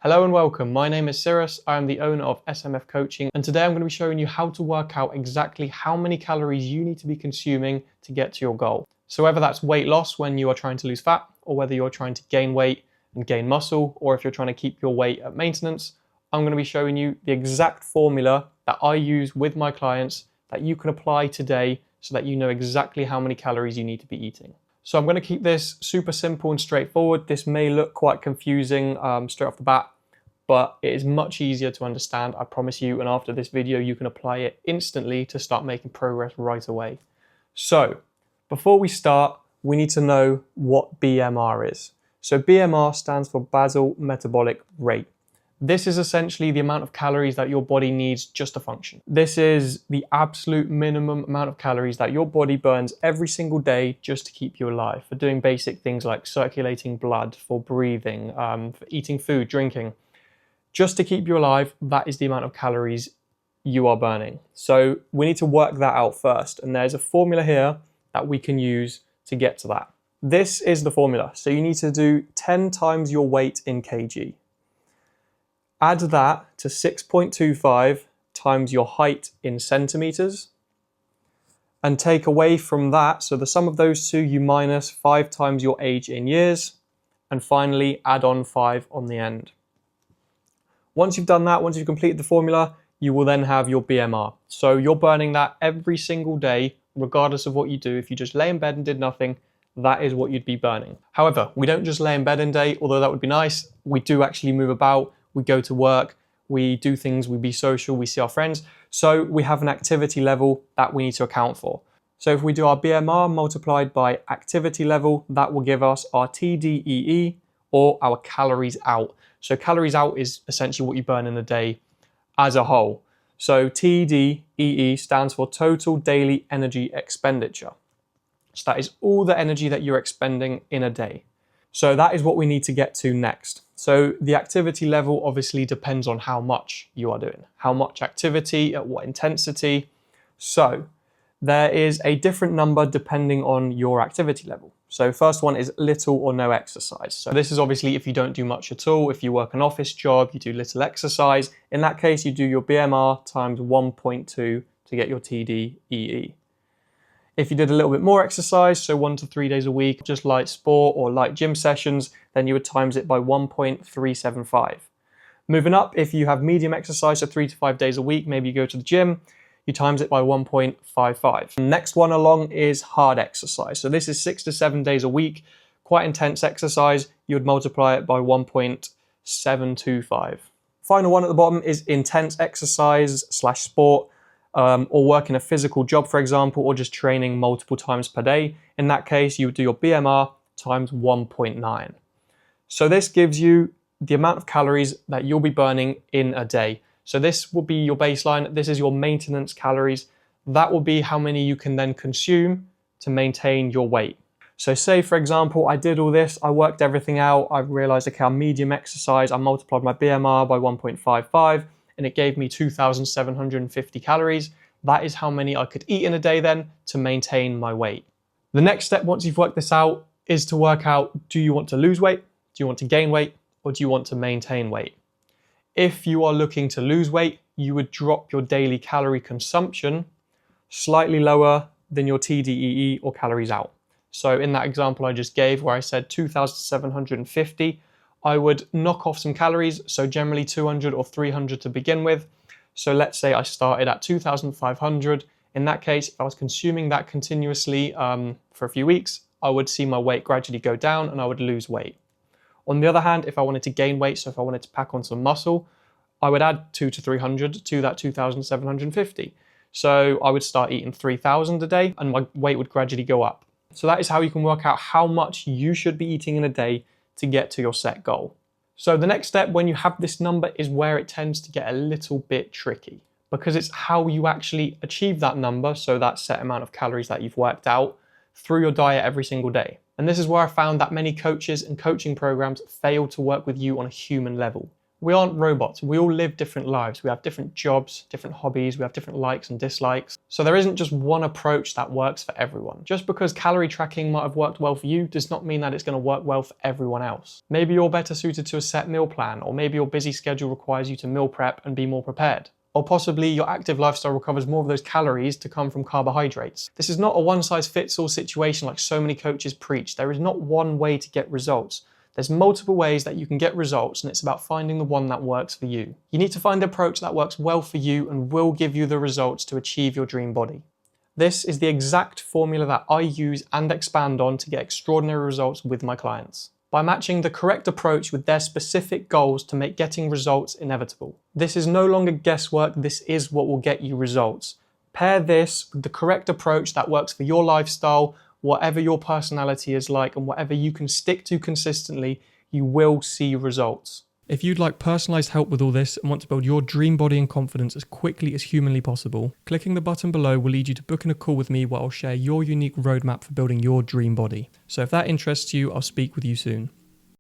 Hello and welcome. My name is Cyrus. I am the owner of SMF Coaching, and today I'm going to be showing you how to work out exactly how many calories you need to be consuming to get to your goal. So whether that's weight loss when you are trying to lose fat, or whether you're trying to gain weight and gain muscle, or if you're trying to keep your weight at maintenance, I'm going to be showing you the exact formula that I use with my clients that you can apply today so that you know exactly how many calories you need to be eating. So I'm going to keep this super simple and straightforward. This may look quite confusing straight off the bat, but it is much easier to understand, I promise you. And after this video, you can apply it instantly to start making progress right away. So before we start, we need to know what BMR is. So BMR stands for basal metabolic rate. This is essentially the amount of calories that your body needs just to function. This is the absolute minimum amount of calories that your body burns every single day just to keep you alive, for doing basic things like circulating blood, for breathing, for eating food, drinking. Just to keep you alive, that is the amount of calories you are burning. So we need to work that out first. And there's a formula here that we can use to get to that. This is the formula. So you need to do 10 times your weight in kg. Add that to 6.25 times your height in centimeters. And take away from that, so the sum of those two, you minus 5 times your age in years. And finally, add on 5 on the end. Once you've done that, once you've completed the formula, you will then have your BMR. So you're burning that every single day, regardless of what you do. If you just lay in bed and did nothing, that is what you'd be burning. However, we don't just lay in bed all day, although that would be nice. We do actually move about. We go to work, we do things, we be social, we see our friends. So we have an activity level that we need to account for. So if we do our BMR multiplied by activity level, that will give us our TDEE, or our calories out. So calories out is essentially what you burn in a day as a whole. So TDEE stands for total daily energy expenditure. So that is all the energy that you're expending in a day. So that is what we need to get to next. So the activity level obviously depends on how much you are doing, how much activity, at what intensity. So there is a different number depending on your activity level. So first one is little or no exercise. So this is obviously if you don't do much at all. If you work an office job, you do little exercise. In that case, you do your BMR times 1.2 to get your TDEE. If you did a little bit more exercise, so 1 to 3 days a week, just light sport or light gym sessions, then you would times it by 1.375. Moving up, if you have medium exercise, so 3 to 5 days a week, maybe you go to the gym, you times it by 1.55. Next one along is hard exercise. So this is 6 to 7 days a week, quite intense exercise. You would multiply it by 1.725. Final one at the bottom is intense exercise / sport. Or working a physical job, for example, or just training multiple times per day. In that case, you would do your BMR times 1.9. So this gives you the amount of calories that you'll be burning in a day. So this will be your baseline. This is your maintenance calories. That will be how many you can then consume to maintain your weight. So say, for example, I did all this, I worked everything out, I realized, okay, I'm medium exercise, I multiplied my BMR by 1.55, and it gave me 2,750 calories. That is how many I could eat in a day then to maintain my weight. The next step, once you've worked this out, is to work out, do you want to lose weight? Do you want to gain weight? Or do you want to maintain weight? If you are looking to lose weight, you would drop your daily calorie consumption slightly lower than your TDEE, or calories out. So in that example I just gave where I said 2,750, I would knock off some calories, so generally 200 or 300 to begin with. So let's say I started at 2,500. In that case, if I was consuming that continuously for a few weeks, I would see my weight gradually go down and I would lose weight. On the other hand, if I wanted to gain weight, so if I wanted to pack on some muscle, I would add 200 to 300 to that 2,750. So I would start eating 3,000 a day and my weight would gradually go up. So that is how you can work out how much you should be eating in a day to get to your set goal. So the next step when you have this number is where it tends to get a little bit tricky, because it's how you actually achieve that number, so that set amount of calories that you've worked out, through your diet every single day. And this is where I found that many coaches and coaching programs fail to work with you on a human level. We aren't robots. We all live different lives. We have different jobs, different hobbies, we have different likes and dislikes. So there isn't just one approach that works for everyone. Just because calorie tracking might have worked well for you does not mean that it's going to work well for everyone else. Maybe you're better suited to a set meal plan, or maybe your busy schedule requires you to meal prep and be more prepared. Or possibly your active lifestyle recovers more of those calories to come from carbohydrates. This is not a one-size-fits-all situation like so many coaches preach. There is not one way to get results. There's multiple ways that you can get results, and it's about finding the one that works for you. You need to find the approach that works well for you and will give you the results to achieve your dream body. This is the exact formula that I use and expand on to get extraordinary results with my clients, by matching the correct approach with their specific goals to make getting results inevitable. This is no longer guesswork, this is what will get you results. Pair this with the correct approach that works for your lifestyle, whatever your personality is like, and whatever you can stick to consistently, you will see results. If you'd like personalized help with all this and want to build your dream body and confidence as quickly as humanly possible, clicking the button below will lead you to booking a call with me where I'll share your unique roadmap for building your dream body. So if that interests you, I'll speak with you soon.